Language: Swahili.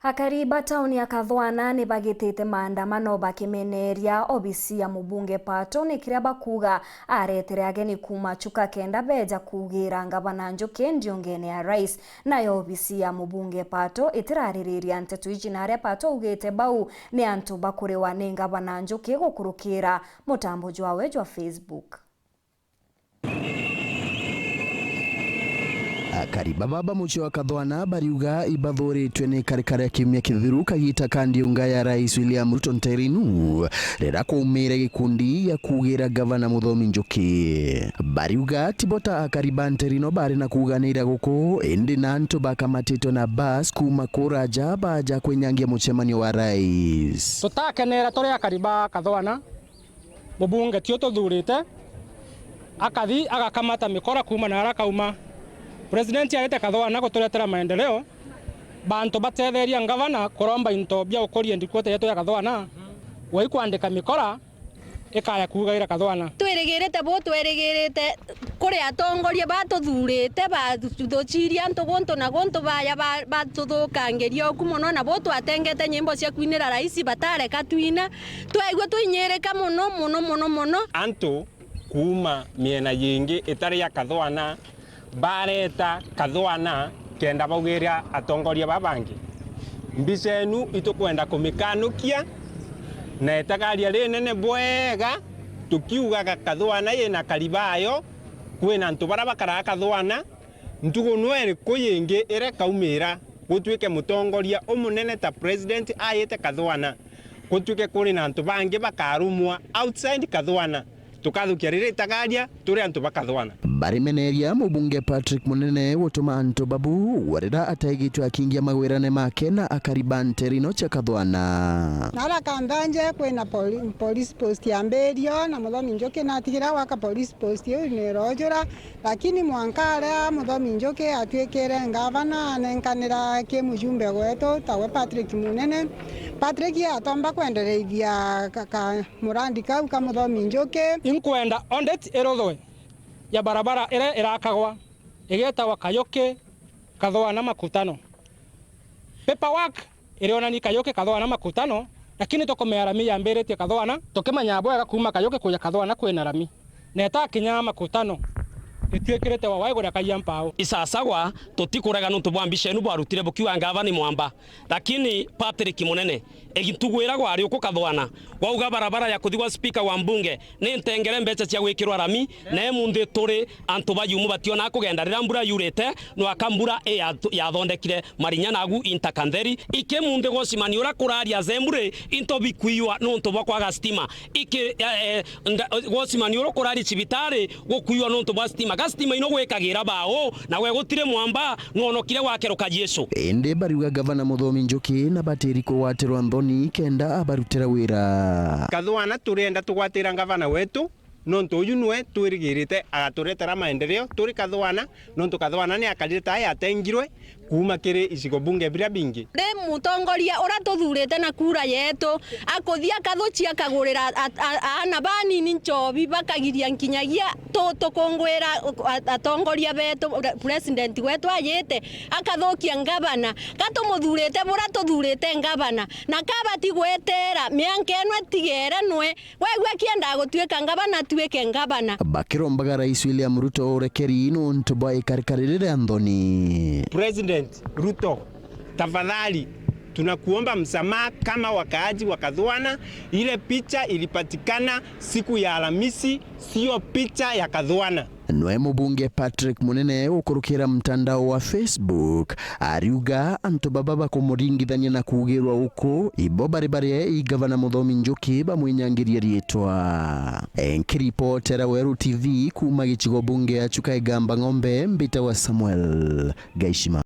Akariba tauni ya Kathwana ni bagitite maandamano bakimeneria obisi ya mubunge Pato ni kiria bakuga aretere ageni kuma chuka kenda beja kugira ngavana Njuki ndiongene ya rais. Nayo obisi ya mubunge Pato itiraririria ntetu ijinaria Pato ugite bau ni antu bakuriwa ni ngavana Njuki gukurukira mutambo jwawe jwa Facebook. Akariba baba mucho wa Kathwana bariuga ibathuritwe ni karikari kimya kithiru kagita kandi unga ya rais William Ruto nterinu rera kuumire gikundi ya kugira gavana Muthomi Njuki. Bariuga tibota akariba nterino bari na kuganira guku indi nantu bakamatito na bus kuma kuraja baja kwenyangia muchemanio wa rais. Tutakenera tore akariba Kathwana mubunge tio tuthurite akathi agakamata mikora kuma na arakauma President yaete Kathwana guturetera maendeleo bantu batetheria ngavana kuromba into bya ukorie ndikote yetu ya Kathwana wai kwandika mikora ikaya kugaira Kathwana tweregirite kuri atongoria batuthurite batuthuchiria ntuguntu na guntu baya batuthukangeria okumuno na bo twatengete nyimbo cia kwinira rais batareka twina twegwe twinyereka muno antu kuma miena yingi itari ya Kathwana bareta Kathwana kenda baugiria atongoria babangi mbisenu itukwenda kumikanukia na etagaria rinene bwega tukiugaga Kathwana yena karibayo kwina antu bara bakara Kathwana ntugu nweri kuyingi ire kaumira gutwike mutongoria umunene ta president ayete Kathwana gutwike kuri na antu bangi bakarumwa outside Kathwana tukathukia rire itagaria turi antu bakathwana. Barimeneria mubunge Patrick Munene gutuma antu babu warira ataigitwa akingia magwirane make na akariba nterino cha Kathwana. Nara kambanje kwina police post ya Mberio na Muthomi Njuki natigira waka police post yo ni rojora lakini mwankara Muthomi Njuki atwekere ngavana nenkanira ke mujumbe gwetu tawe Patrick Munene. Patrick atomba kwendereithia kaka murandi kau ka Muthomi Njuki inkwenda ondet erothwe ya barabara ire irakagwa igetawa Kayuki Kathwana makutano paperwork irionani Kayuki Kathwana makutano lakini tokomearami ya mberetie Kathwana tokemanya bwega kuma Kayuki kuya Kathwana kwina rami neta kinya makutano itiekirete wa waigura kayampao isasagwa tutikuraga nuntu bwa mbishenu bwarutire bukiwa ngavani mwamba lakini Patrick Munene egitugwira gwari uko Kathwana wauga barabara ya kuthigwa speaker wa mbunge ni ntengere mbecha cia gwikirwa rami na emunde turi antu bayumu bationa kugenda rira mbura yurete no akambura ya thondekire marinya nagu intakantheri ikemunde gosimani ura kuraria zembure into bikuiwa nuntu bwa kwaga stima ike gosimani ura kurari cibitari gukuiwa nuntu bwa stima stima ino gwekagira bao na we gutire mwamba nonokire wakeruka Yesu. Ende bariuga gavana Muthomi Njuki na bateri ko waterwa Nthoni kenda abarutira wira. Kathwana turenda tugwatira gavana wetu nontu uyu nwe twirigirite agaturetera maendeleo turi Kathwana nontu Kathwana ni akalita aya atengirwe kuma kiri icigo bunge bira bingi ri mutongoria ura tuthurite na kura yetu akuthia kathuchia kagurira ana banini nchobi bakagiria nkinyagia tukungwira atongoria betu president wetu ayete akathukia ngavana katumuthurite bura tuthurite ngavana na kabati gwetera mianke eno tigere nwe wegwe kienda gutwika ngavana twike ngavana bakirombaga rais William Ruto rekeri nontu bwa ikarikarire Nthoni. President Ruto, tafadhali tunakuomba msamaha kama wakaaji wa Kathwana. Ile picha ilipatikana siku ya Alhamisi, sio picha ya Kathwana. Nwe mubunge Patrick Munene ukurukira mtandao wa Facebook ariuga antu baba kumuringithania na kugirwa uko ibo baribare igavana Muthomi Njuki bamwinyangiria rietwa. Enkiripotera Weru TV kuma gichigo bunge ya Chuka Igamba Ng'ombe mbita wa Samuel Gaishima.